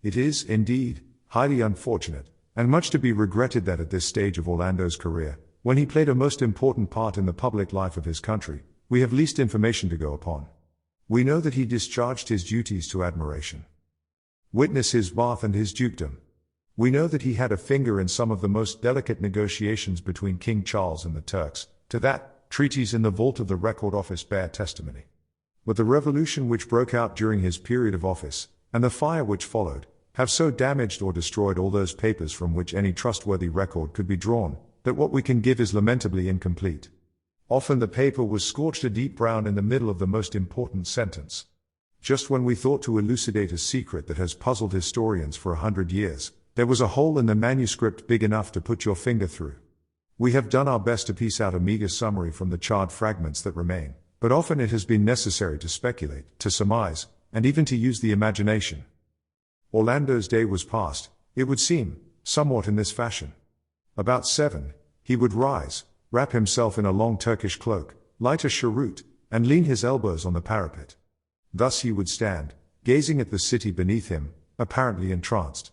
It is, indeed, highly unfortunate, and much to be regretted that at this stage of Orlando's career, when he played a most important part in the public life of his country, we have least information to go upon. We know that he discharged his duties to admiration. Witness his bath and his dukedom. We know that he had a finger in some of the most delicate negotiations between King Charles and the Turks. To that, treaties in the vault of the Record Office bear testimony. But the revolution which broke out during his period of office, and the fire which followed, have so damaged or destroyed all those papers from which any trustworthy record could be drawn, that what we can give is lamentably incomplete. Often the paper was scorched a deep brown in the middle of the most important sentence. Just when we thought to elucidate a secret that has puzzled historians for 100 years, there was a hole in the manuscript big enough to put your finger through. We have done our best to piece out a meager summary from the charred fragments that remain, but often it has been necessary to speculate, to surmise, and even to use the imagination. Orlando's day was past, it would seem, somewhat in this fashion. About 7, he would rise, wrap himself in a long Turkish cloak, light a cheroot, and lean his elbows on the parapet. Thus he would stand, gazing at the city beneath him, apparently entranced.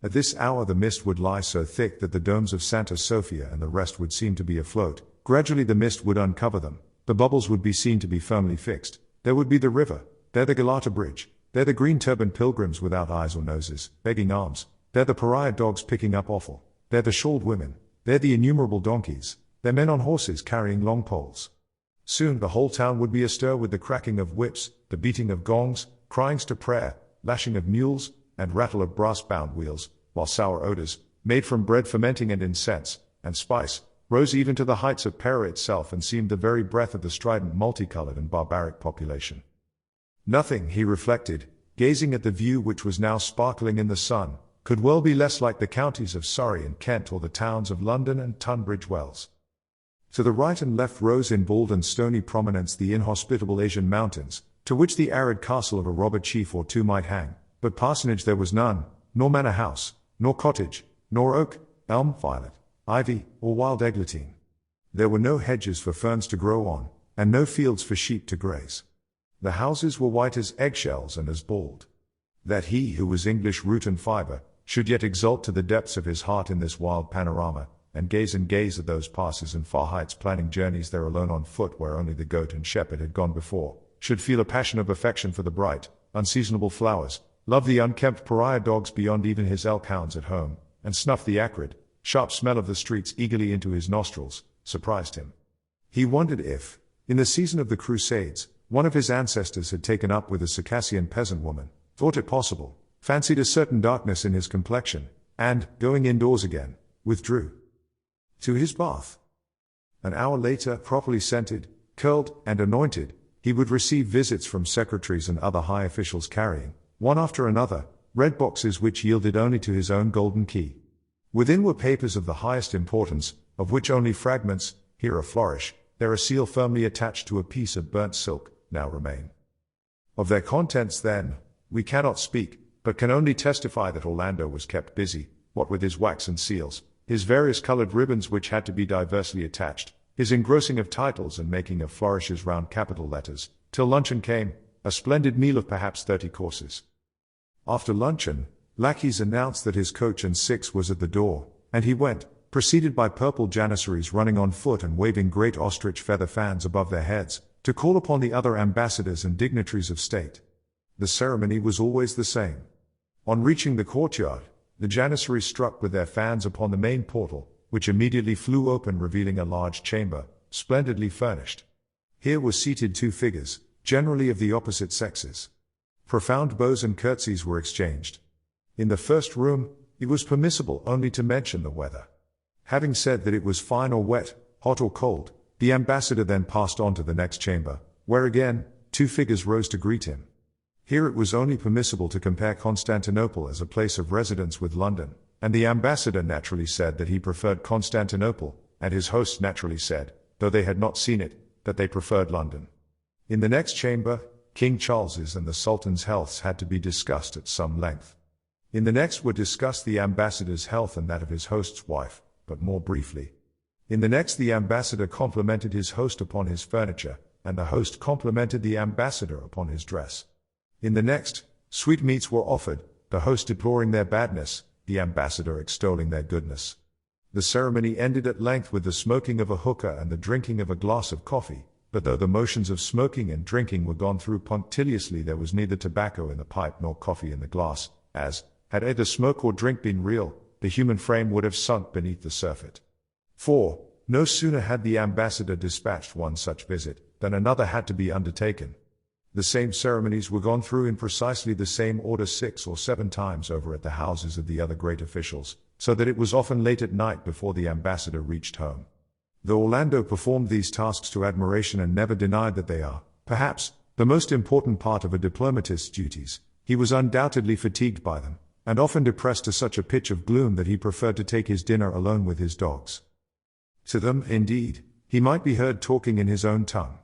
At this hour the mist would lie so thick that the domes of Santa Sofia and the rest would seem to be afloat. Gradually the mist would uncover them, the bubbles would be seen to be firmly fixed. There would be the river, there the Galata Bridge, there the green-turbaned pilgrims without eyes or noses, begging alms, there the pariah dogs picking up offal, there the shawled women, there the innumerable donkeys, there men on horses carrying long poles. Soon the whole town would be astir with the cracking of whips, the beating of gongs, cryings to prayer, lashing of mules, and rattle of brass-bound wheels, while sour odors, made from bread fermenting and incense, and spice, rose even to the heights of Pera itself and seemed the very breath of the strident multicolored and barbaric population. Nothing, he reflected, gazing at the view which was now sparkling in the sun, could well be less like the counties of Surrey and Kent or the towns of London and Tunbridge Wells. To the right and left rose in bold and stony prominence the inhospitable Asian mountains, to which the arid castle of a robber chief or two might hang, but parsonage there was none, nor manor house, nor cottage, nor oak, elm, violet, ivy, or wild eglantine. There were no hedges for ferns to grow on, and no fields for sheep to graze. The houses were white as eggshells and as bald. That he who was English root and fibre, should yet exult to the depths of his heart in this wild panorama, and gaze at those passes and far heights planning journeys there alone on foot where only the goat and shepherd had gone before, should feel a passion of affection for the bright, unseasonable flowers, love the unkempt pariah dogs beyond even his elk hounds at home, and snuff the acrid, sharp smell of the streets eagerly into his nostrils, surprised him. He wondered if, in the season of the Crusades, one of his ancestors had taken up with a Circassian peasant woman, thought it possible, fancied a certain darkness in his complexion, and, going indoors again, withdrew to his bath. An hour later, properly scented, curled, and anointed, he would receive visits from secretaries and other high officials carrying, one after another, red boxes which yielded only to his own golden key. Within were papers of the highest importance, of which only fragments, here a flourish, there a seal firmly attached to a piece of burnt silk, now remain. Of their contents, then, we cannot speak, but can only testify that Orlando was kept busy, what with his waxen seals, his various colored ribbons which had to be diversely attached, his engrossing of titles and making of flourishes round capital letters, till luncheon came, a splendid meal of perhaps 30 courses. After luncheon, lackeys announced that his coach and six was at the door, and he went, preceded by purple janissaries running on foot and waving great ostrich feather fans above their heads, to call upon the other ambassadors and dignitaries of state. The ceremony was always the same. On reaching the courtyard, the janissaries struck with their fans upon the main portal, which immediately flew open, revealing a large chamber, splendidly furnished. Here were seated 2 figures, generally of the opposite sexes. Profound bows and curtsies were exchanged. In the first room, it was permissible only to mention the weather. Having said that it was fine or wet, hot or cold, the ambassador then passed on to the next chamber, where again, 2 figures rose to greet him. Here it was only permissible to compare Constantinople as a place of residence with London, and the ambassador naturally said that he preferred Constantinople, and his hosts naturally said, though they had not seen it, that they preferred London. In the next chamber, King Charles's and the Sultan's healths had to be discussed at some length. In the next were discussed the ambassador's health and that of his host's wife, but more briefly. In the next the ambassador complimented his host upon his furniture, and the host complimented the ambassador upon his dress. In the next, sweetmeats were offered, the host deploring their badness, the ambassador extolling their goodness. The ceremony ended at length with the smoking of a hookah and the drinking of a glass of coffee, but though the motions of smoking and drinking were gone through punctiliously, there was neither tobacco in the pipe nor coffee in the glass, as, had either smoke or drink been real, the human frame would have sunk beneath the surfeit. For, no sooner had the ambassador dispatched one such visit, than another had to be undertaken. The same ceremonies were gone through in precisely the same order 6 or 7 times over at the houses of the other great officials, so that it was often late at night before the ambassador reached home. Though Orlando performed these tasks to admiration and never denied that they are, perhaps, the most important part of a diplomatist's duties, he was undoubtedly fatigued by them, and often depressed to such a pitch of gloom that he preferred to take his dinner alone with his dogs. To them, indeed, he might be heard talking in his own tongue.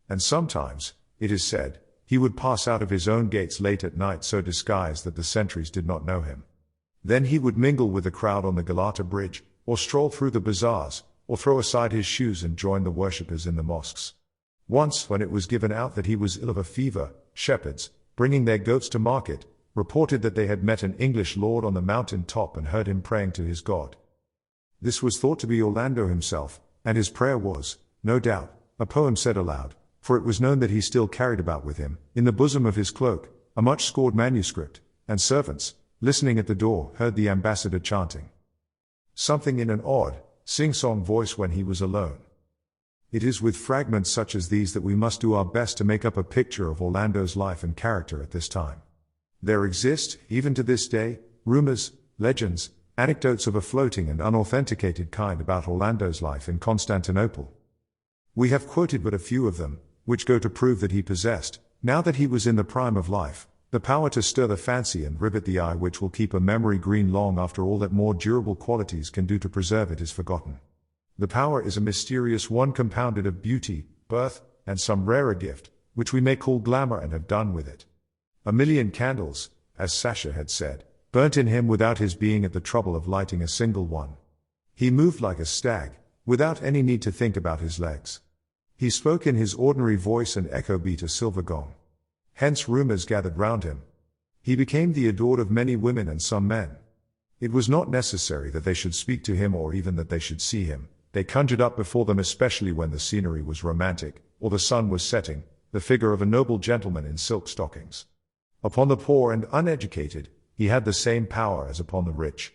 And sometimes, it is said, he would pass out of his own gates late at night so disguised that the sentries did not know him. Then he would mingle with the crowd on the Galata Bridge, or stroll through the bazaars, or throw aside his shoes and join the worshippers in the mosques. Once, when it was given out that he was ill of a fever, shepherds, bringing their goats to market, reported that they had met an English lord on the mountain top and heard him praying to his God. This was thought to be Orlando himself, and his prayer was, no doubt, a poem said aloud, for it was known that he still carried about with him, in the bosom of his cloak, a much-scored manuscript, and servants, listening at the door, heard the ambassador chanting something in an odd, sing-song voice when he was alone. It is with fragments such as these that we must do our best to make up a picture of Orlando's life and character at this time. There exist, even to this day, rumors, legends, anecdotes of a floating and unauthenticated kind about Orlando's life in Constantinople. We have quoted but a few of them, which go to prove that he possessed, now that he was in the prime of life, the power to stir the fancy and rivet the eye which will keep a memory green long after all that more durable qualities can do to preserve it is forgotten. The power is a mysterious one compounded of beauty, birth, and some rarer gift, which we may call glamour, and have done with it. 1,000,000 candles, as Sasha had said, burnt in him without his being at the trouble of lighting a single one. He moved like a stag, without any need to think about his legs. He spoke in his ordinary voice and echo beat a silver gong. Hence rumors gathered round him. He became the adored of many women and some men. It was not necessary that they should speak to him or even that they should see him. They conjured up before them, especially when the scenery was romantic, or the sun was setting, the figure of a noble gentleman in silk stockings. Upon the poor and uneducated, he had the same power as upon the rich.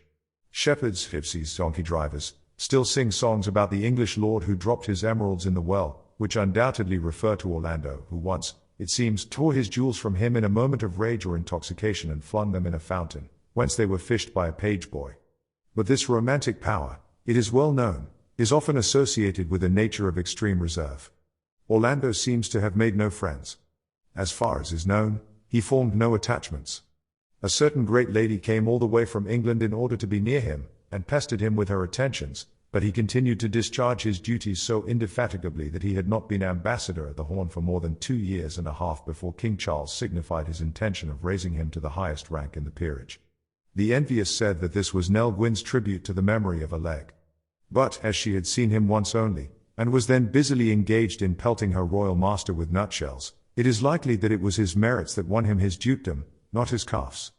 Shepherds, gypsies, donkey drivers, still sing songs about the English lord who dropped his emeralds in the well, which undoubtedly refer to Orlando, who once, it seems, tore his jewels from him in a moment of rage or intoxication and flung them in a fountain, whence they were fished by a page boy. But this romantic power, it is well known, is often associated with a nature of extreme reserve. Orlando seems to have made no friends. As far as is known, he formed no attachments. A certain great lady came all the way from England in order to be near him, and pestered him with her attentions, but he continued to discharge his duties so indefatigably that he had not been ambassador at the Horn for more than 2 years and a half before King Charles signified his intention of raising him to the highest rank in the peerage. The envious said that this was Nell Gwyn's tribute to the memory of a leg. But, as she had seen him once only, and was then busily engaged in pelting her royal master with nutshells, it is likely that it was his merits that won him his dukedom, not his cuffs.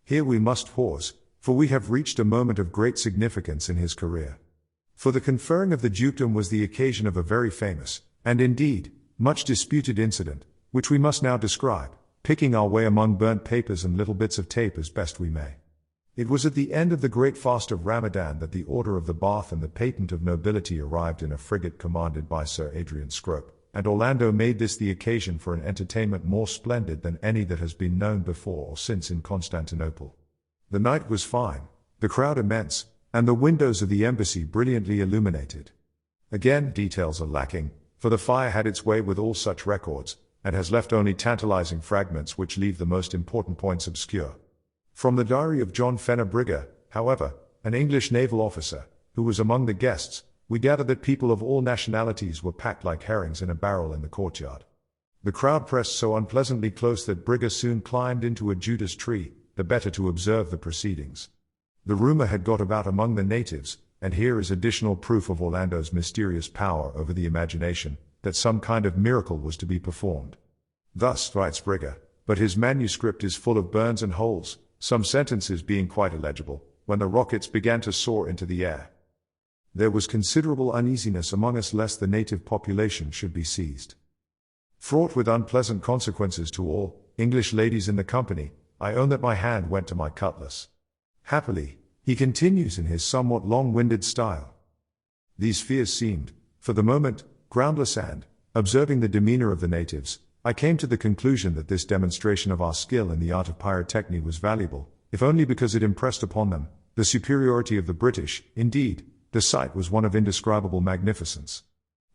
Here we must pause, for we have reached a moment of great significance in his career. For the conferring of the dukedom was the occasion of a very famous, and indeed, much disputed incident, which we must now describe, picking our way among burnt papers and little bits of tape as best we may. It was at the end of the great fast of Ramadan that the Order of the Bath and the Patent of Nobility arrived in a frigate commanded by Sir Adrian Scrope, and Orlando made this the occasion for an entertainment more splendid than any that has been known before or since in Constantinople. The night was fine, the crowd immense, and the windows of the embassy brilliantly illuminated. Again, details are lacking, for the fire had its way with all such records, and has left only tantalizing fragments which leave the most important points obscure. From the diary of John Fenner Brigger, however, an English naval officer, who was among the guests, we gather that people of all nationalities were packed like herrings in a barrel in the courtyard. The crowd pressed so unpleasantly close that Brigger soon climbed into a Judas tree, the better to observe the proceedings. The rumor had got about among the natives, and here is additional proof of Orlando's mysterious power over the imagination, that some kind of miracle was to be performed. Thus, writes Brigger, but his manuscript is full of burns and holes, some sentences being quite illegible, when the rockets began to soar into the air. There was considerable uneasiness among us lest the native population should be seized. Fraught with unpleasant consequences to all English ladies in the company, I own that my hand went to my cutlass. Happily, he continues in his somewhat long-winded style. These fears seemed, for the moment, groundless and, observing the demeanor of the natives, I came to the conclusion that this demonstration of our skill in the art of pyrotechny was valuable, if only because it impressed upon them the superiority of the British. Indeed, the sight was one of indescribable magnificence.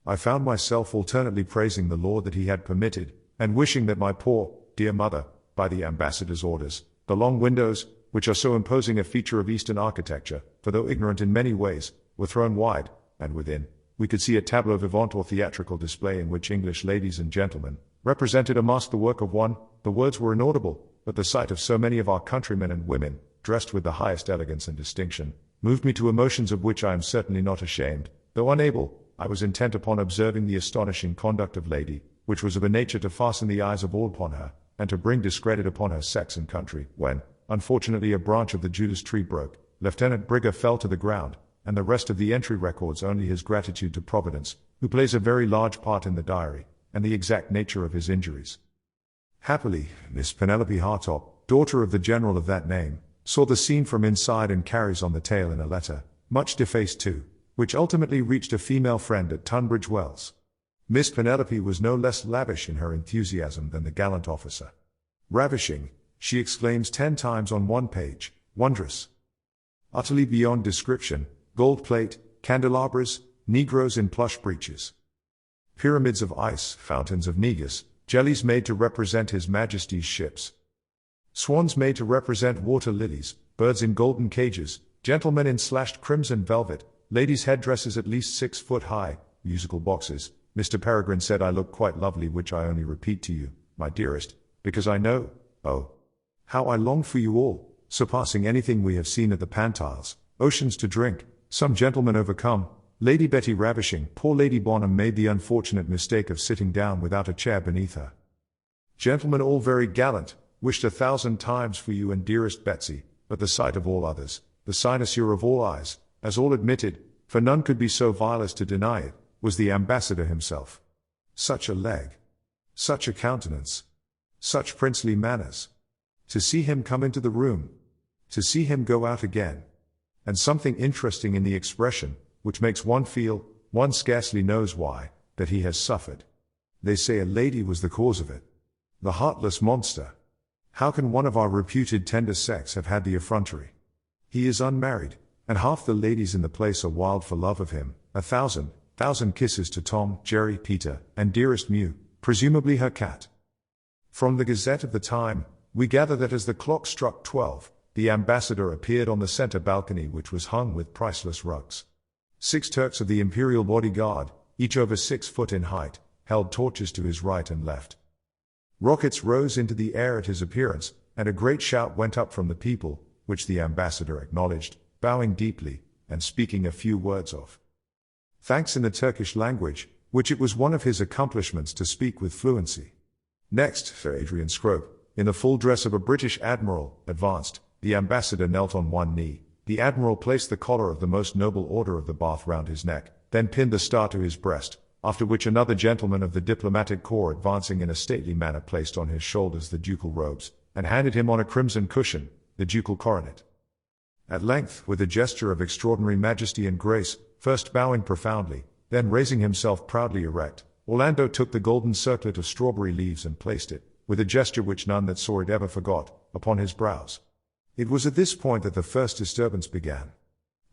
I found myself alternately praising the Lord that he had permitted, and wishing that my poor, dear mother, by the ambassador's orders, the long windows, which are so imposing a feature of Eastern architecture, for though ignorant in many ways, were thrown wide, and within, we could see a tableau vivant or theatrical display in which English ladies and gentlemen represented a masque, the work of one. The words were inaudible, but the sight of so many of our countrymen and women, dressed with the highest elegance and distinction, moved me to emotions of which I am certainly not ashamed. Though unable, I was intent upon observing the astonishing conduct of Lady, which was of a nature to fasten the eyes of all upon her, and to bring discredit upon her sex and country, when, unfortunately, a branch of the Judas tree broke, Lieutenant Brigger fell to the ground, and the rest of the entry records only his gratitude to Providence, who plays a very large part in the diary, and the exact nature of his injuries. Happily, Miss Penelope Hartop, daughter of the general of that name, saw the scene from inside and carries on the tale in a letter, much defaced too, which ultimately reached a female friend at Tunbridge Wells. Miss Penelope was no less lavish in her enthusiasm than the gallant officer. Ravishing, she exclaims 10 times on one page, wondrous. Utterly beyond description, gold plate, candelabras, Negroes in plush breeches. Pyramids of ice, fountains of negus, jellies made to represent His Majesty's ships. Swans made to represent water lilies, birds in golden cages, gentlemen in slashed crimson velvet, ladies' headdresses at least 6 foot high, musical boxes. Mr. Peregrine said I look quite lovely, which I only repeat to you, my dearest, because I know, oh, how I long for you all, surpassing anything we have seen at the Pantiles, oceans to drink, some gentlemen overcome, Lady Betty ravishing. Poor Lady Bonham made the unfortunate mistake of sitting down without a chair beneath her. Gentlemen all very gallant, wished 1,000 times for you and dearest Betsy, but the sight of all others, the cynosure of all eyes, as all admitted, for none could be so vile as to deny it, was the ambassador himself. Such a leg, such a countenance, such princely manners. To see him come into the room, to see him go out again, and something interesting in the expression, which makes one feel, one scarcely knows why, that he has suffered. They say a lady was the cause of it. The heartless monster. How can one of our reputed tender sex have had the effrontery? He is unmarried, and half the ladies in the place are wild for love of him. 1,000 kisses to Tom, Jerry, Peter, and dearest Mew, presumably her cat. From the Gazette of the time, we gather that as the clock struck 12, the ambassador appeared on the center balcony, which was hung with priceless rugs. 6 Turks of the imperial bodyguard, each over 6 foot in height, held torches to his right and left. Rockets rose into the air at his appearance, and a great shout went up from the people, which the ambassador acknowledged, bowing deeply, and speaking a few words of thanks in the Turkish language, which it was one of his accomplishments to speak with fluency. Next, Sir Adrian Scrope, in the full dress of a British admiral, advanced. The ambassador knelt on one knee. The admiral placed the collar of the most noble order of the Bath round his neck, then pinned the star to his breast, after which another gentleman of the diplomatic corps, advancing in a stately manner, placed on his shoulders the ducal robes, and handed him on a crimson cushion the ducal coronet. At length, with a gesture of extraordinary majesty and grace, first bowing profoundly, then raising himself proudly erect, Orlando took the golden circlet of strawberry leaves and placed it, with a gesture which none that saw it ever forgot, upon his brows. It was at this point that the first disturbance began.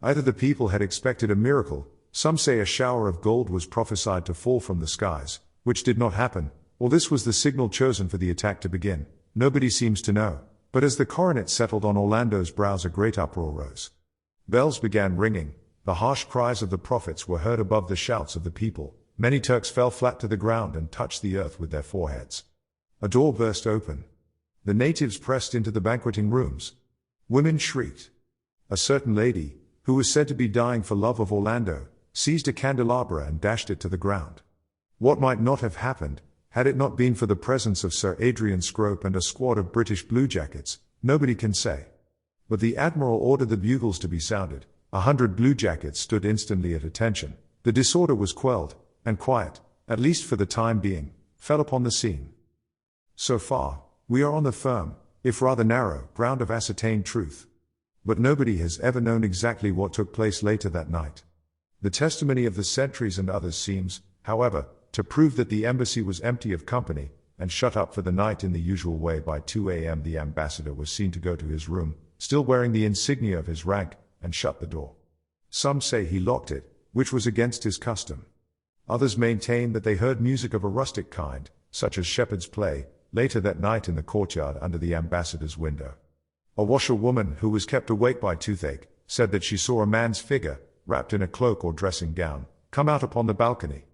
Either the people had expected a miracle, some say a shower of gold was prophesied to fall from the skies, which did not happen, or this was the signal chosen for the attack to begin. Nobody seems to know, but as the coronet settled on Orlando's brows a great uproar rose. Bells began ringing, the harsh cries of the prophets were heard above the shouts of the people, many Turks fell flat to the ground and touched the earth with their foreheads. A door burst open. The natives pressed into the banqueting rooms. Women shrieked. A certain lady, who was said to be dying for love of Orlando, seized a candelabra and dashed it to the ground. What might not have happened, had it not been for the presence of Sir Adrian Scrope and a squad of British bluejackets, Nobody can say. But the admiral ordered the bugles to be sounded. 100 bluejackets stood instantly at attention. The disorder was quelled, and quiet, at least for the time being, fell upon the scene. So far, we are on the firm, if rather narrow, ground of ascertained truth. But nobody has ever known exactly what took place later that night. The testimony of the sentries and others seems, however, to prove that the embassy was empty of company, and shut up for the night in the usual way. By 2 a.m. the ambassador was seen to go to his room, still wearing the insignia of his rank, and shut the door. Some say he locked it, which was against his custom. Others maintain that they heard music of a rustic kind, such as shepherd's play, later that night in the courtyard under the ambassador's window. A washerwoman who was kept awake by toothache said that she saw a man's figure, wrapped in a cloak or dressing gown, come out upon the balcony.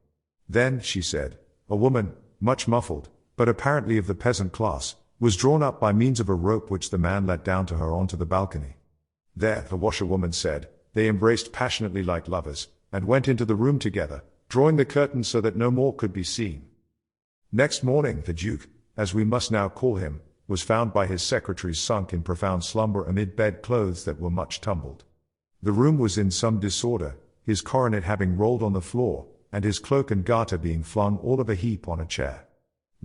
Then, she said, a woman, much muffled, but apparently of the peasant class, was drawn up by means of a rope which the man let down to her onto the balcony. There, the washerwoman said, they embraced passionately like lovers, and went into the room together, drawing the curtain so that no more could be seen. Next morning, the Duke, as we must now call him, was found by his secretaries sunk in profound slumber amid bedclothes that were much tumbled. The room was in some disorder, his coronet having rolled on the floor, and his cloak and garter being flung all of a heap on a chair.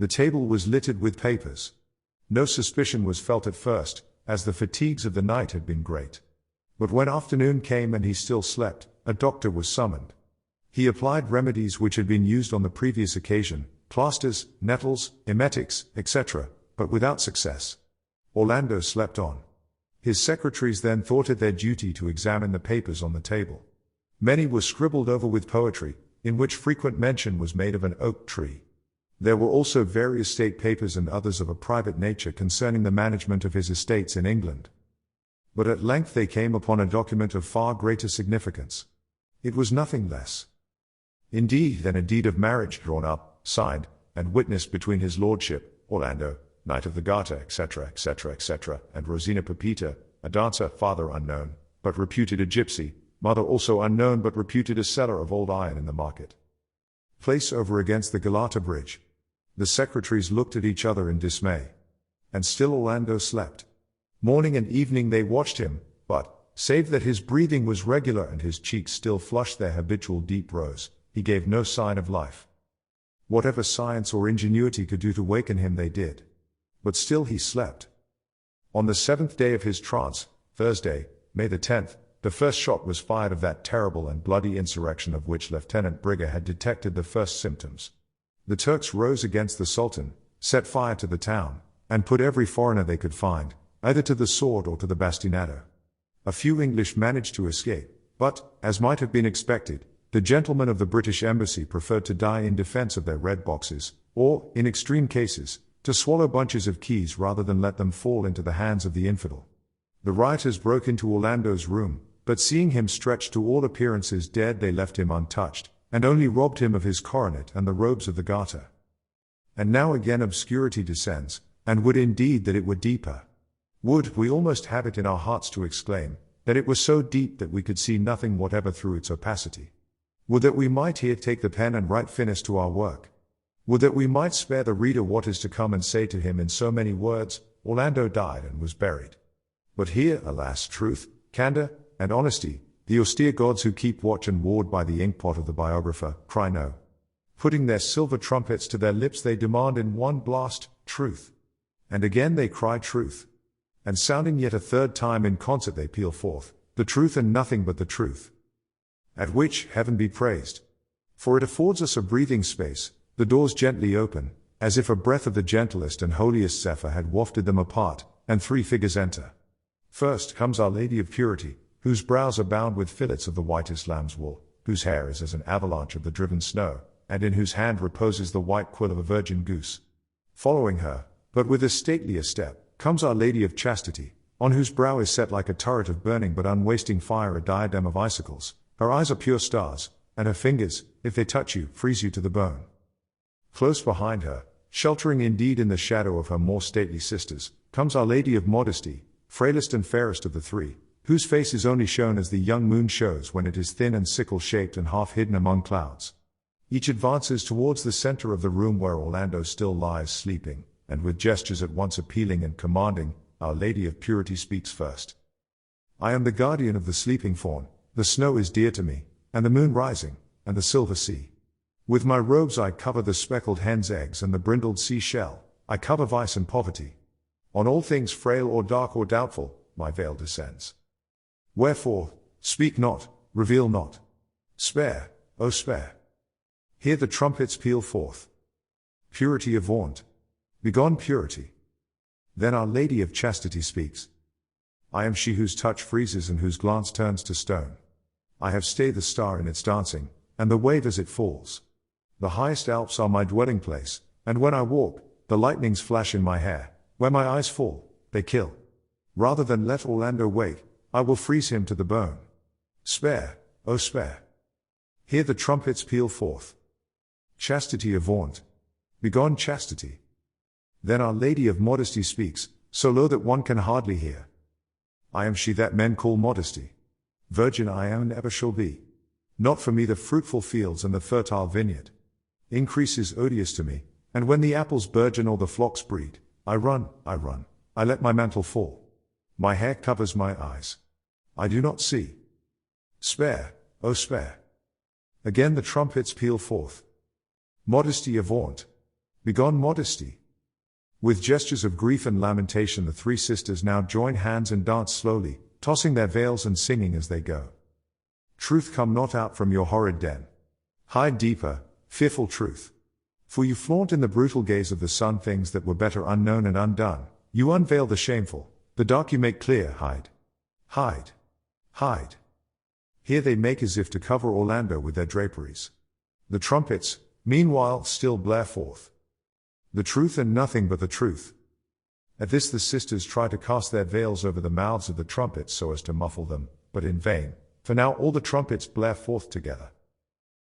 The table was littered with papers. No suspicion was felt at first, as the fatigues of the night had been great. But when afternoon came and he still slept, a doctor was summoned. He applied remedies which had been used on the previous occasion, plasters, nettles, emetics, etc., but without success. Orlando slept on. His secretaries then thought it their duty to examine the papers on the table. Many were scribbled over with poetry, in which frequent mention was made of an oak tree. There were also various state papers and others of a private nature concerning the management of his estates in England. But at length they came upon a document of far greater significance. It was nothing less, indeed, than a deed of marriage drawn up, signed, and witnessed between his lordship, Orlando, Knight of the Garter, etc., etc., etc., and Rosina Pepita, a dancer, father unknown, but reputed a gypsy, mother also unknown but reputed a seller of old iron in the market place over against the Galata Bridge. The secretaries looked at each other in dismay. And still Orlando slept. Morning and evening they watched him, but, save that his breathing was regular and his cheeks still flushed their habitual deep rose, he gave no sign of life. Whatever science or ingenuity could do to waken him they did. But still he slept. On the 7th day of his trance, Thursday, May the 10th, the first shot was fired of that terrible and bloody insurrection of which Lieutenant Brigger had detected the first symptoms. The Turks rose against the Sultan, set fire to the town, and put every foreigner they could find, either to the sword or to the bastinado. A few English managed to escape, but, as might have been expected, the gentlemen of the British Embassy preferred to die in defense of their red boxes, or, in extreme cases, to swallow bunches of keys rather than let them fall into the hands of the infidel. The rioters broke into Orlando's room, but seeing him stretched to all appearances dead they left him untouched, and only robbed him of his coronet and the robes of the garter. And now again obscurity descends, and would indeed that it were deeper. Would we almost have it in our hearts to exclaim, that it was so deep that we could see nothing whatever through its opacity. Would that we might here take the pen and write finish to our work. Would that we might spare the reader what is to come and say to him in so many words, Orlando died and was buried. But here, alas, truth, candor, and honesty, the austere gods who keep watch and ward by the inkpot of the biographer, cry no. Putting their silver trumpets to their lips they demand in one blast, truth. And again they cry truth. And sounding yet a third time in concert they peal forth, the truth and nothing but the truth. At which, heaven be praised. For it affords us a breathing space, the doors gently open, as if a breath of the gentlest and holiest zephyr had wafted them apart, and three figures enter. First comes Our Lady of Purity, whose brows are bound with fillets of the whitest lamb's wool, whose hair is as an avalanche of the driven snow, and in whose hand reposes the white quill of a virgin goose. Following her, but with a statelier step, comes Our Lady of Chastity, on whose brow is set like a turret of burning but unwasting fire a diadem of icicles. Her eyes are pure stars, and her fingers, if they touch you, freeze you to the bone. Close behind her, sheltering indeed in the shadow of her more stately sisters, comes Our Lady of Modesty, frailest and fairest of the three, whose face is only shown as the young moon shows when it is thin and sickle-shaped and half hidden among clouds. Each advances towards the center of the room where Orlando still lies sleeping, and with gestures at once appealing and commanding, Our Lady of Purity speaks first. I am the guardian of the sleeping fawn, the snow is dear to me, and the moon rising, and the silver sea. With my robes I cover the speckled hen's eggs and the brindled sea-shell, I cover vice and poverty. On all things frail or dark or doubtful, my veil descends. Wherefore, speak not, reveal not. Spare, O spare. Hear the trumpets peal forth. Purity avaunt. Begone purity. Then Our Lady of Chastity speaks. I am she whose touch freezes and whose glance turns to stone. I have stayed the star in its dancing, and the wave as it falls. The highest Alps are my dwelling place, and when I walk, the lightnings flash in my hair. Where my eyes fall, they kill. Rather than let Orlando wake, I will freeze him to the bone. Spare, O spare. Hear the trumpets peal forth. Chastity avaunt. Begone chastity. Then Our Lady of Modesty speaks, so low that one can hardly hear. I am she that men call modesty. Virgin I am and ever shall be. Not for me the fruitful fields and the fertile vineyard. Increase is odious to me, and when the apples burgeon or the flocks breed, I run, I let my mantle fall. My hair covers my eyes. I do not see. Spare, O spare. Again the trumpets peal forth. Modesty avaunt. Begone modesty. With gestures of grief and lamentation the three sisters now join hands and dance slowly, tossing their veils and singing as they go. Truth, come not out from your horrid den. Hide deeper, fearful truth. For you flaunt in the brutal gaze of the sun things that were better unknown and undone. You unveil the shameful, the dark you make clear. Hide. Hide. Hide. Here they make as if to cover Orlando with their draperies. The trumpets, meanwhile, still blare forth. The truth and nothing but the truth. At this the sisters try to cast their veils over the mouths of the trumpets so as to muffle them, but in vain, for now all the trumpets blare forth together.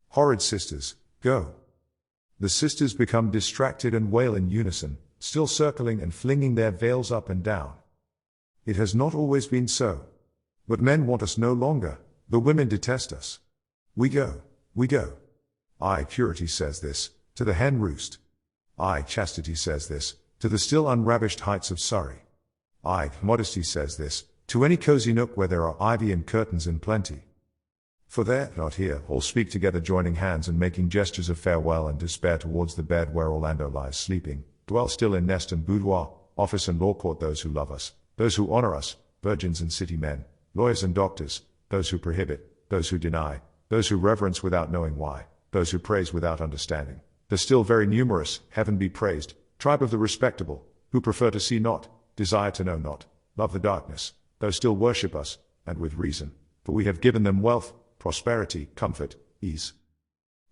Horrid sisters, go. The sisters become distracted and wail in unison, still circling and flinging their veils up and down. It has not always been so. But men want us no longer, the women detest us. We go, we go. I, Purity, says this, to the hen roost. I, Chastity, says this, to the still unravished heights of Surrey. I, Modesty, says this, to any cozy nook where there are ivy and curtains in plenty. For there, not here, all speak together, joining hands and making gestures of farewell and despair towards the bed where Orlando lies sleeping. Dwell still in nest and boudoir, office and law court those who love us, those who honor us, virgins and city men, lawyers and doctors, those who prohibit, those who deny, those who reverence without knowing why, those who praise without understanding. The still very numerous, heaven be praised, tribe of the respectable, who prefer to see not, desire to know not, love the darkness, though still worship us, and with reason, for we have given them wealth, prosperity, comfort, ease.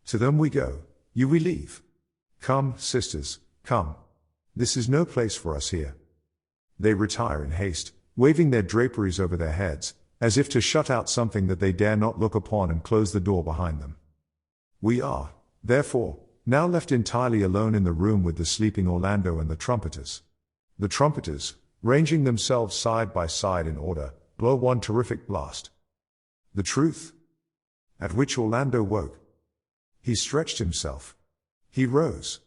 To them we go, you we leave. Come, sisters, come. This is no place for us here. They retire in haste, waving their draperies over their heads, as if to shut out something that they dare not look upon, and close the door behind them. We are, therefore, now left entirely alone in the room with the sleeping Orlando and the trumpeters. The trumpeters, ranging themselves side by side in order, blow one terrific blast. The truth. At which Orlando woke. He stretched himself. He rose.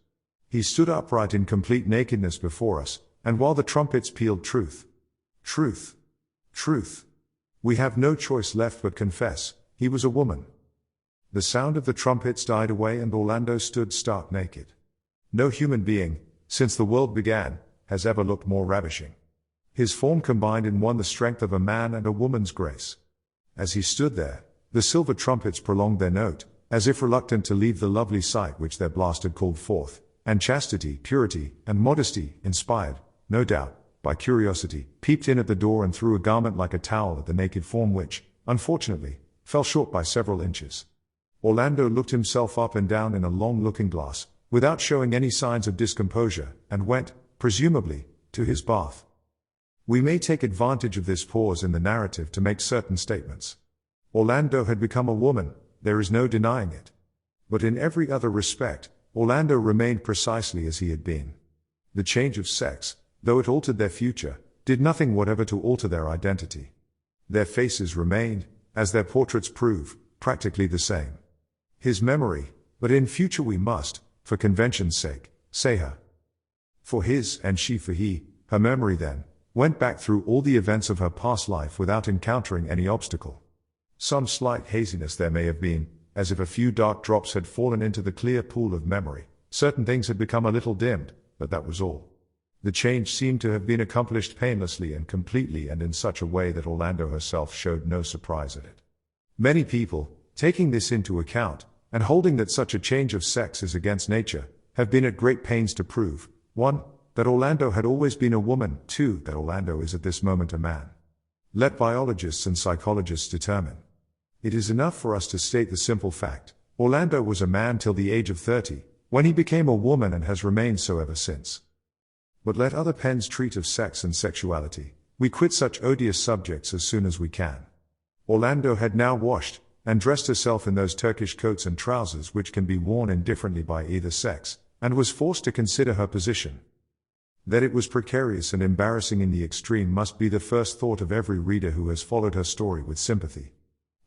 He stood upright in complete nakedness before us, and while the trumpets pealed truth. Truth. Truth. We have no choice left but confess, he was a woman. The sound of the trumpets died away and Orlando stood stark naked. No human being, since the world began, has ever looked more ravishing. His form combined in one the strength of a man and a woman's grace. As he stood there, the silver trumpets prolonged their note, as if reluctant to leave the lovely sight which their blast had called forth, and Chastity, Purity, and Modesty, inspired, no doubt, by curiosity, peeped in at the door and threw a garment like a towel at the naked form which, unfortunately, fell short by several inches. Orlando looked himself up and down in a long looking-glass, without showing any signs of discomposure, and went, presumably, to his bath. We may take advantage of this pause in the narrative to make certain statements. Orlando had become a woman, there is no denying it. But in every other respect, Orlando remained precisely as he had been. The change of sex, though it altered their future, did nothing whatever to alter their identity. Their faces remained, as their portraits prove, practically the same. His memory, but in future we must, for convention's sake, say her. For his, and she for he, her memory then, went back through all the events of her past life without encountering any obstacle. Some slight haziness there may have been, as if a few dark drops had fallen into the clear pool of memory. Certain things had become a little dimmed, but that was all. The change seemed to have been accomplished painlessly and completely, and in such a way that Orlando herself showed no surprise at it. Many people, taking this into account, and holding that such a change of sex is against nature, have been at great pains to prove, 1. That Orlando had always been a woman, 2. That Orlando is at this moment a man. Let biologists and psychologists determine. It is enough for us to state the simple fact: Orlando was a man till the age of 30, when he became a woman, and has remained so ever since. But let other pens treat of sex and sexuality. We quit such odious subjects as soon as we can. Orlando had now washed and dressed herself in those Turkish coats and trousers which can be worn indifferently by either sex, and was forced to consider her position. That it was precarious and embarrassing in the extreme must be the first thought of every reader who has followed her story with sympathy.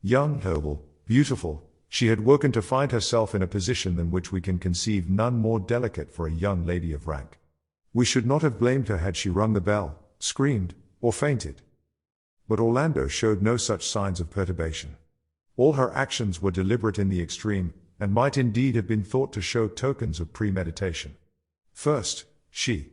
Young, noble, beautiful, she had woken to find herself in a position than which we can conceive none more delicate for a young lady of rank. We should not have blamed her had she rung the bell, screamed, or fainted. But Orlando showed no such signs of perturbation. All her actions were deliberate in the extreme, and might indeed have been thought to show tokens of premeditation. First, she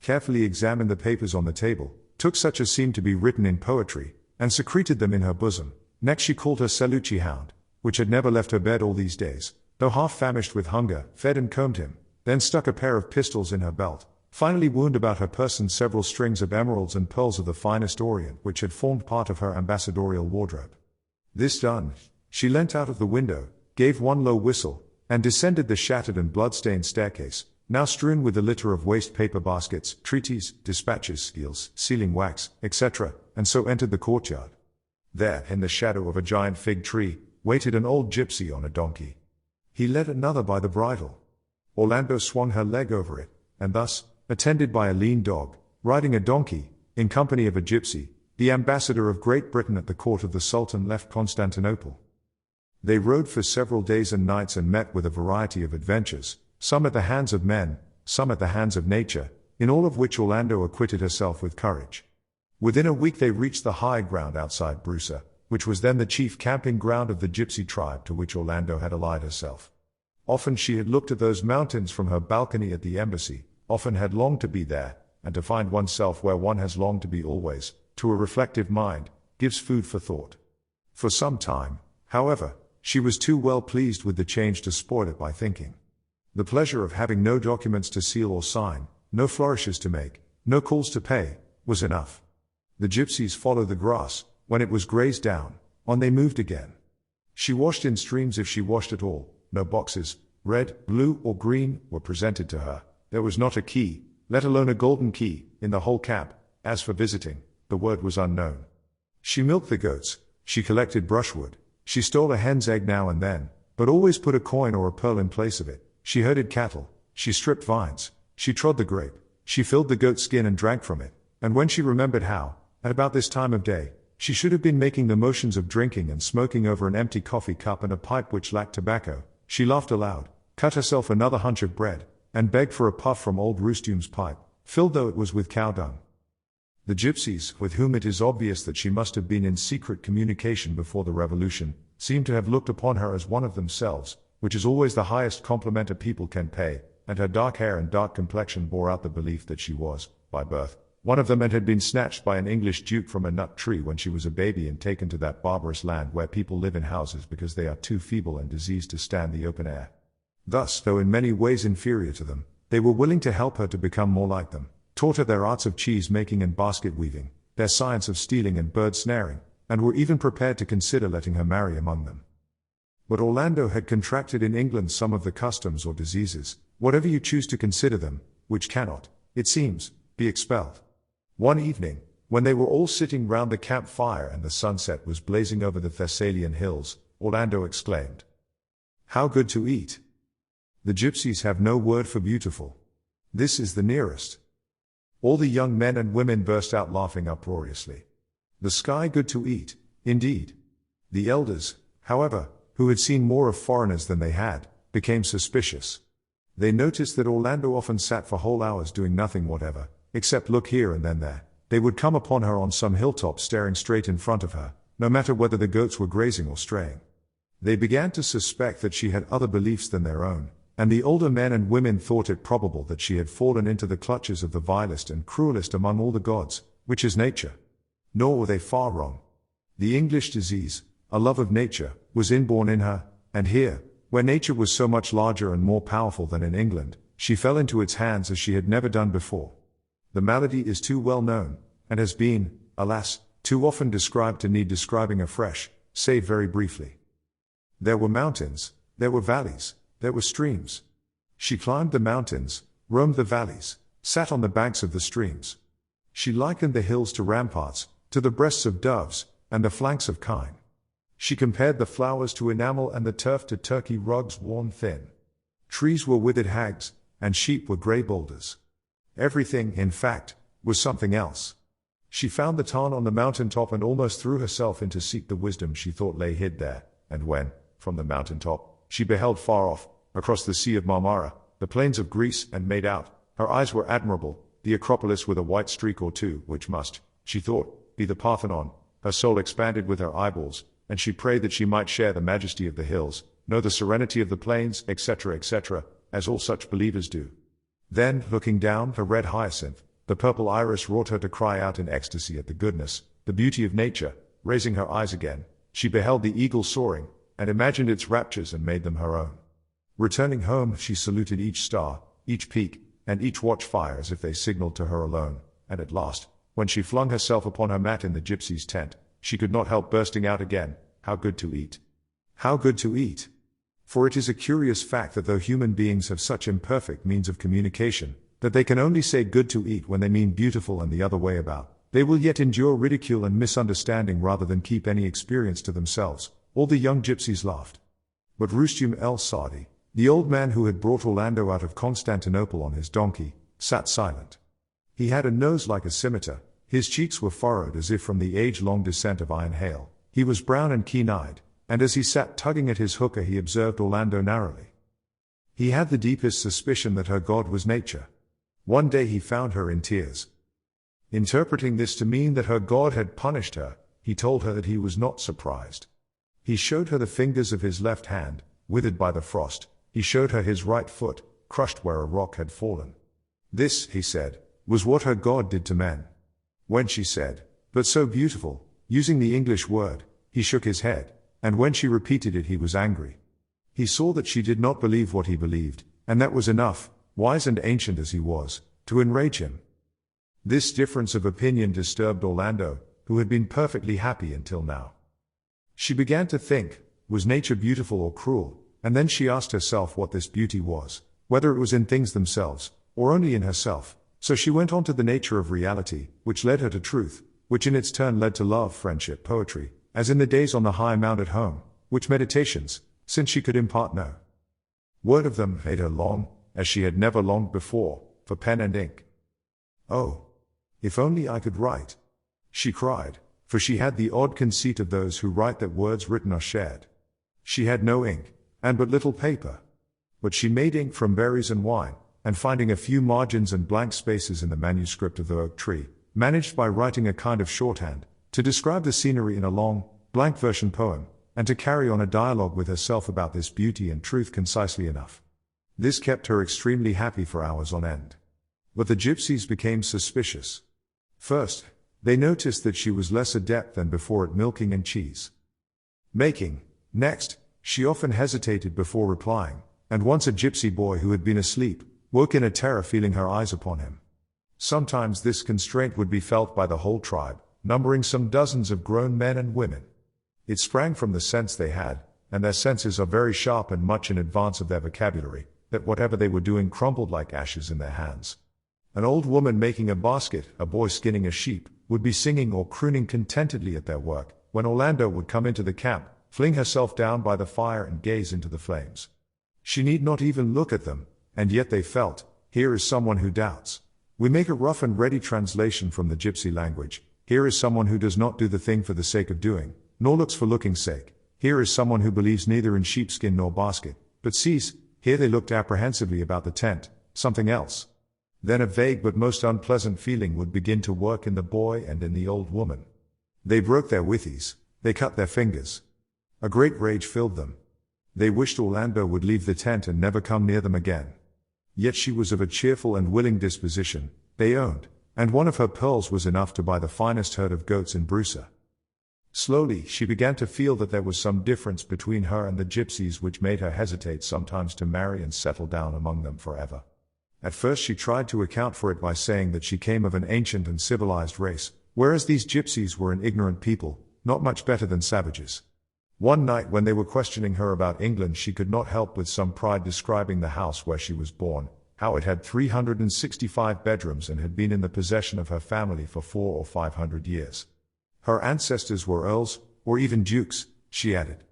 carefully examined the papers on the table, took such as seemed to be written in poetry, and secreted them in her bosom. Next she called her Salucci hound, which had never left her bed all these days, though half famished with hunger, fed and combed him, then stuck a pair of pistols in her belt, finally wound about her person several strings of emeralds and pearls of the finest orient which had formed part of her ambassadorial wardrobe. This done, she leant out of the window, gave one low whistle, and descended the shattered and blood-stained staircase, now strewn with the litter of waste paper baskets, treaties, dispatches, seals, sealing wax, etc., and so entered the courtyard. There, in the shadow of a giant fig tree, waited an old gypsy on a donkey. He led another by the bridle. Orlando swung her leg over it, and thus, attended by a lean dog, riding a donkey, in company of a gypsy, the ambassador of Great Britain at the court of the Sultan left Constantinople. They rode for several days and nights and met with a variety of adventures, some at the hands of men, some at the hands of nature, in all of which Orlando acquitted herself with courage. Within a week they reached the high ground outside Brusa, which was then the chief camping ground of the gypsy tribe to which Orlando had allied herself. Often she had looked at those mountains from her balcony at the embassy, often had longed to be there, and to find oneself where one has longed to be always, to a reflective mind, gives food for thought. For some time, however, she was too well pleased with the change to spoil it by thinking. The pleasure of having no documents to seal or sign, no flourishes to make, no calls to pay, was enough. The gypsies follow the grass; when it was grazed down, on they moved again. She washed in streams if she washed at all. No boxes, red, blue, or green, were presented to her. There was not a key, let alone a golden key, in the whole camp. As for visiting, the word was unknown. She milked the goats, she collected brushwood, she stole a hen's egg now and then, but always put a coin or a pearl in place of it. She herded cattle, she stripped vines, she trod the grape, she filled the goat skin and drank from it, and when she remembered how, at about this time of day, she should have been making the motions of drinking and smoking over an empty coffee cup and a pipe which lacked tobacco, she laughed aloud, cut herself another hunch of bread, and begged for a puff from old Rustum's pipe, filled though it was with cow dung. The gypsies, with whom it is obvious that she must have been in secret communication before the revolution, seemed to have looked upon her as one of themselves, which is always the highest compliment a people can pay, and her dark hair and dark complexion bore out the belief that she was, by birth, one of them, and had been snatched by an English duke from a nut tree when she was a baby and taken to that barbarous land where people live in houses because they are too feeble and diseased to stand the open air. Thus, though in many ways inferior to them, they were willing to help her to become more like them, taught her their arts of cheese making and basket weaving, their science of stealing and bird snaring, and were even prepared to consider letting her marry among them. But Orlando had contracted in England some of the customs or diseases, whatever you choose to consider them, which cannot, it seems, be expelled. One evening, when they were all sitting round the campfire and the sunset was blazing over the Thessalian hills, Orlando exclaimed, "How good to eat! The gypsies have no word for beautiful. This is the nearest." All the young men and women burst out laughing uproariously. The sky good to eat, indeed. The elders, however, who had seen more of foreigners than they had, became suspicious. They noticed that Orlando often sat for whole hours doing nothing whatever, except look here and then there, they would come upon her on some hilltop staring straight in front of her, no matter whether the goats were grazing or straying. They began to suspect that she had other beliefs than their own, and the older men and women thought it probable that she had fallen into the clutches of the vilest and cruelest among all the gods, which is nature. Nor were they far wrong. The English disease, a love of nature, was inborn in her, and here, where nature was so much larger and more powerful than in England, she fell into its hands as she had never done before. The malady is too well known, and has been, alas, too often described to need describing afresh, save very briefly. There were mountains, there were valleys, there were streams. She climbed the mountains, roamed the valleys, sat on the banks of the streams. She likened the hills to ramparts, to the breasts of doves, and the flanks of kine. She compared the flowers to enamel and the turf to turkey rugs worn thin. Trees were withered hags, and sheep were grey boulders. Everything, in fact, was something else. She found the tarn on the mountain top and almost threw herself in to seek the wisdom she thought lay hid there, and when, from the mountain top, she beheld far off, across the Sea of Marmara, the plains of Greece, and made out, her eyes were admirable, the Acropolis with a white streak or two, which must, she thought, be the Parthenon. Her soul expanded with her eyeballs, and she prayed that she might share the majesty of the hills, know the serenity of the plains, etc., etc., as all such believers do. Then, looking down, the red hyacinth, the purple iris wrought her to cry out in ecstasy at the goodness, the beauty of nature. Raising her eyes again, she beheld the eagle soaring, and imagined its raptures and made them her own. Returning home, she saluted each star, each peak, and each watchfire as if they signaled to her alone, and at last, when she flung herself upon her mat in the gypsy's tent, she could not help bursting out again, "How good to eat! How good to eat!" For it is a curious fact that though human beings have such imperfect means of communication, that they can only say good to eat when they mean beautiful and the other way about, they will yet endure ridicule and misunderstanding rather than keep any experience to themselves. All the young gypsies laughed. But Rustum el-Sadi, the old man who had brought Orlando out of Constantinople on his donkey, sat silent. He had a nose like a scimitar, his cheeks were furrowed as if from the age-long descent of iron hail, he was brown and keen-eyed, and as he sat tugging at his hookah he observed Orlando narrowly. He had the deepest suspicion that her god was nature. One day he found her in tears. Interpreting this to mean that her god had punished her, he told her that he was not surprised. He showed her the fingers of his left hand, withered by the frost. He showed her his right foot, crushed where a rock had fallen. This, he said, was what her god did to men. When she said, "But so beautiful," using the English word, he shook his head, and when she repeated it he was angry. He saw that she did not believe what he believed, and that was enough, wise and ancient as he was, to enrage him. This difference of opinion disturbed Orlando, who had been perfectly happy until now. She began to think, was nature beautiful or cruel, and then she asked herself what this beauty was, whether it was in things themselves, or only in herself. So she went on to the nature of reality, which led her to truth, which in its turn led to love, friendship, poetry, as in the days on the high mount at home, which meditations, since she could impart no word of them, made her long, as she had never longed before, for pen and ink. "Oh, if only I could write!" she cried, for she had the odd conceit of those who write that words written are shared. She had no ink, and but little paper. But she made ink from berries and wine, and finding a few margins and blank spaces in the manuscript of the oak tree, managed by writing a kind of shorthand, to describe the scenery in a long, blank version poem, and to carry on a dialogue with herself about this beauty and truth concisely enough. This kept her extremely happy for hours on end. But the gypsies became suspicious. First, they noticed that she was less adept than before at milking and cheese making. Next, she often hesitated before replying, and once a gypsy boy who had been asleep, woke in a terror feeling her eyes upon him. Sometimes this constraint would be felt by the whole tribe, numbering some dozens of grown men and women. It sprang from the sense they had, and their senses are very sharp and much in advance of their vocabulary, that whatever they were doing crumbled like ashes in their hands. An old woman making a basket, a boy skinning a sheep, would be singing or crooning contentedly at their work, when Orlando would come into the camp, fling herself down by the fire and gaze into the flames. She need not even look at them, and yet they felt, here is someone who doubts. We make a rough and ready translation from the gypsy language. Here is someone who does not do the thing for the sake of doing, nor looks for looking's sake. Here is someone who believes neither in sheepskin nor basket, but sees. Here they looked apprehensively about the tent, something else. Then a vague but most unpleasant feeling would begin to work in the boy and in the old woman. They broke their withies, they cut their fingers. A great rage filled them. They wished Orlando would leave the tent and never come near them again. Yet she was of a cheerful and willing disposition, they owned, and one of her pearls was enough to buy the finest herd of goats in Brusa. Slowly, she began to feel that there was some difference between her and the gypsies which made her hesitate sometimes to marry and settle down among them forever. At first she tried to account for it by saying that she came of an ancient and civilized race, whereas these gypsies were an ignorant people, not much better than savages. One night when they were questioning her about England, she could not help with some pride describing the house where she was born, how it had 365 bedrooms and had been in the possession of her family for 400 or 500 years. Her ancestors were earls, or even dukes, she added.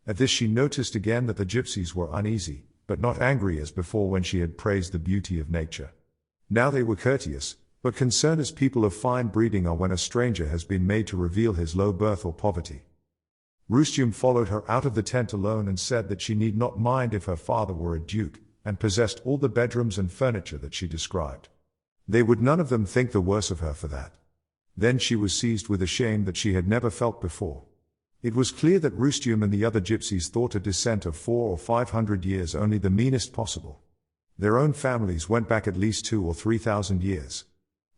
At this she noticed again that the gypsies were uneasy, but not angry as before when she had praised the beauty of nature. Now they were courteous, but concerned as people of fine breeding are when a stranger has been made to reveal his low birth or poverty. Rustum followed her out of the tent alone and said that she need not mind if her father were a duke, and possessed all the bedrooms and furniture that she described. They would none of them think the worse of her for that. Then she was seized with a shame that she had never felt before. It was clear that Rustum and the other gypsies thought a descent of 400 or 500 years only the meanest possible. Their own families went back at least 2,000 or 3,000 years.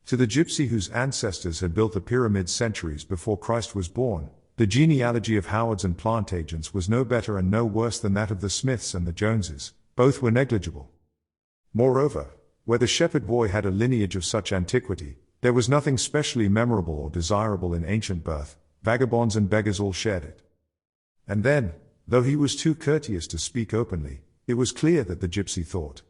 To the gypsy whose ancestors had built the pyramids centuries before Christ was born, the genealogy of Howards and Plantagens was no better and no worse than that of the Smiths and the Joneses. Both were negligible. Moreover, where the shepherd boy had a lineage of such antiquity, there was nothing specially memorable or desirable in ancient birth. Vagabonds and beggars all shared it. And then, though he was too courteous to speak openly, it was clear that the gypsy thought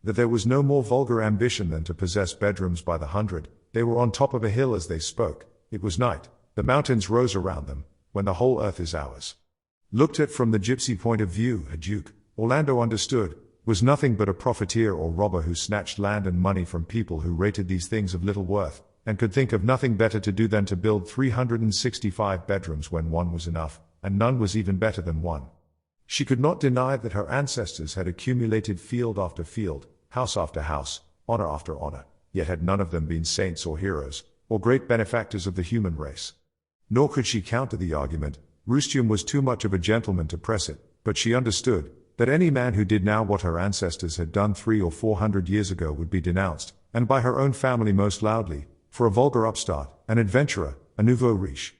that there was no more vulgar ambition than to possess bedrooms by the hundred. They were on top of a hill as they spoke. It was night. The mountains rose around them, when the whole earth is ours. Looked at from the gypsy point of view, a duke, Orlando understood, was nothing but a profiteer or robber who snatched land and money from people who rated these things of little worth, and could think of nothing better to do than to build 365 bedrooms when one was enough, and none was even better than one. She could not deny that her ancestors had accumulated field after field, house after house, honor after honor, yet had none of them been saints or heroes, or great benefactors of the human race. Nor could she counter the argument. Rustum was too much of a gentleman to press it, but she understood that any man who did now what her ancestors had done 300 or 400 years ago would be denounced, and by her own family most loudly, for a vulgar upstart, an adventurer, a nouveau riche.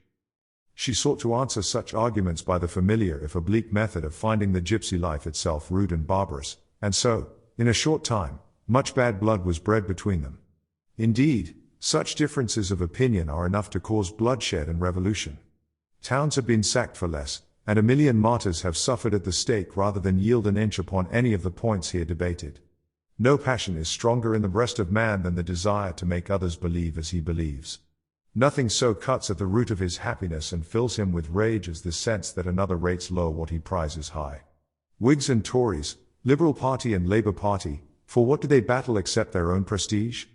She sought to answer such arguments by the familiar if oblique method of finding the gypsy life itself rude and barbarous, and so, in a short time, much bad blood was bred between them. Indeed, such differences of opinion are enough to cause bloodshed and revolution. Towns have been sacked for less, and 1,000,000 martyrs have suffered at the stake rather than yield an inch upon any of the points here debated. No passion is stronger in the breast of man than the desire to make others believe as he believes. Nothing so cuts at the root of his happiness and fills him with rage as the sense that another rates low what he prizes high. Whigs and Tories, Liberal Party and Labour Party, for what do they battle except their own prestige?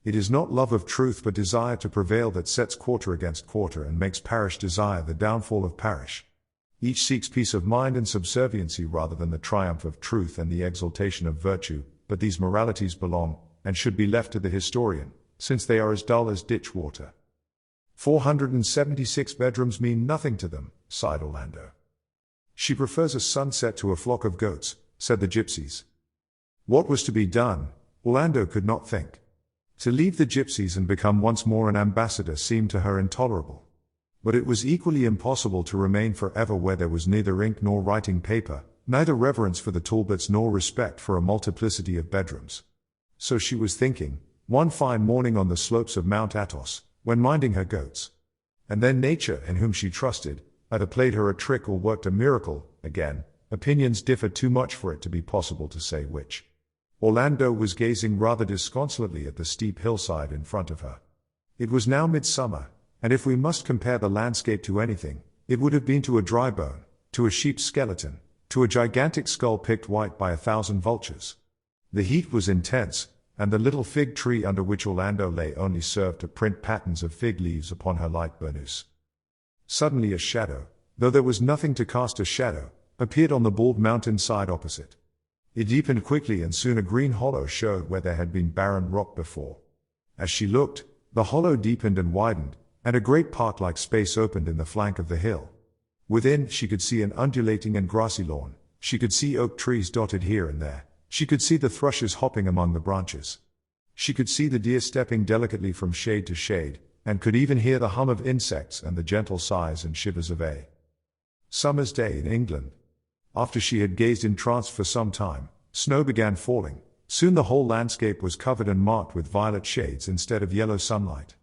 It is not love of truth but desire to prevail that sets quarter against quarter and makes parish desire the downfall of parish. Each seeks peace of mind and subserviency rather than the triumph of truth and the exaltation of virtue, but these moralities belong, and should be left to the historian, since they are as dull as ditch water. 476 bedrooms mean nothing to them, sighed Orlando. She prefers a sunset to a flock of goats, said the gypsies. What was to be done, Orlando could not think. To leave the gypsies and become once more an ambassador seemed to her intolerable. But it was equally impossible to remain forever where there was neither ink nor writing paper, neither reverence for the Talbots nor respect for a multiplicity of bedrooms. So she was thinking, one fine morning on the slopes of Mount Athos, when minding her goats. And then nature, in whom she trusted, either played her a trick or worked a miracle. Again, opinions differed too much for it to be possible to say which. Orlando was gazing rather disconsolately at the steep hillside in front of her. It was now midsummer, and if we must compare the landscape to anything, it would have been to a dry bone, to a sheep's skeleton, to a gigantic skull picked white by 1,000 vultures. The heat was intense, and the little fig tree under which Orlando lay only served to print patterns of fig leaves upon her light burnous. Suddenly a shadow, though there was nothing to cast a shadow, appeared on the bald mountain side opposite. It deepened quickly, and soon a green hollow showed where there had been barren rock before. As she looked, the hollow deepened and widened, and a great park-like space opened in the flank of the hill. Within, she could see an undulating and grassy lawn. She could see oak trees dotted here and there. She could see the thrushes hopping among the branches. She could see the deer stepping delicately from shade to shade, and could even hear the hum of insects and the gentle sighs and shivers of a summer's day in England. After she had gazed entranced for some time, snow began falling. Soon the whole landscape was covered and marked with violet shades instead of yellow sunlight.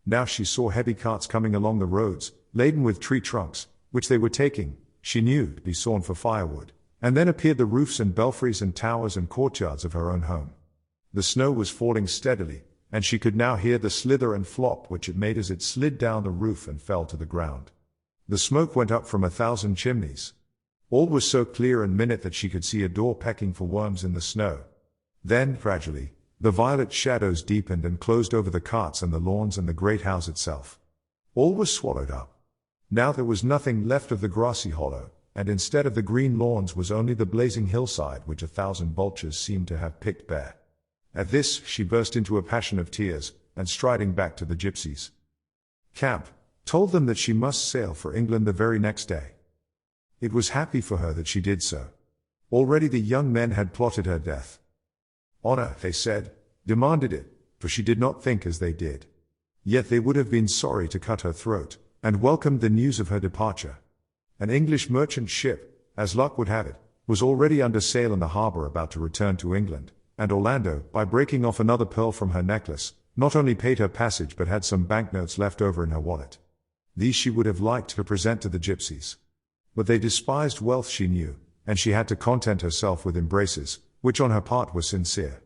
Now she saw heavy carts coming along the roads, laden with tree trunks, which they were taking, she knew, to be sawn for firewood. And then appeared the roofs and belfries and towers and courtyards of her own home. The snow was falling steadily, and she could now hear the slither and flop which it made as it slid down the roof and fell to the ground. The smoke went up from 1,000 chimneys. All was so clear and minute that she could see a door pecking for worms in the snow. Then, gradually, the violet shadows deepened and closed over the carts and the lawns and the great house itself. All was swallowed up. Now there was nothing left of the grassy hollow, and instead of the green lawns was only the blazing hillside which 1,000 vultures seemed to have picked bare. At this, she burst into a passion of tears, and striding back to the gypsies' camp, told them that she must sail for England the very next day. It was happy for her that she did so. Already the young men had plotted her death. Honor, they said, demanded it, for she did not think as they did. Yet they would have been sorry to cut her throat, and welcomed the news of her departure. An English merchant ship, as luck would have it, was already under sail in the harbour about to return to England, and Orlando, by breaking off another pearl from her necklace, not only paid her passage but had some banknotes left over in her wallet. These she would have liked to present to the gypsies. But they despised wealth, she knew, and she had to content herself with embraces, which on her part were sincere.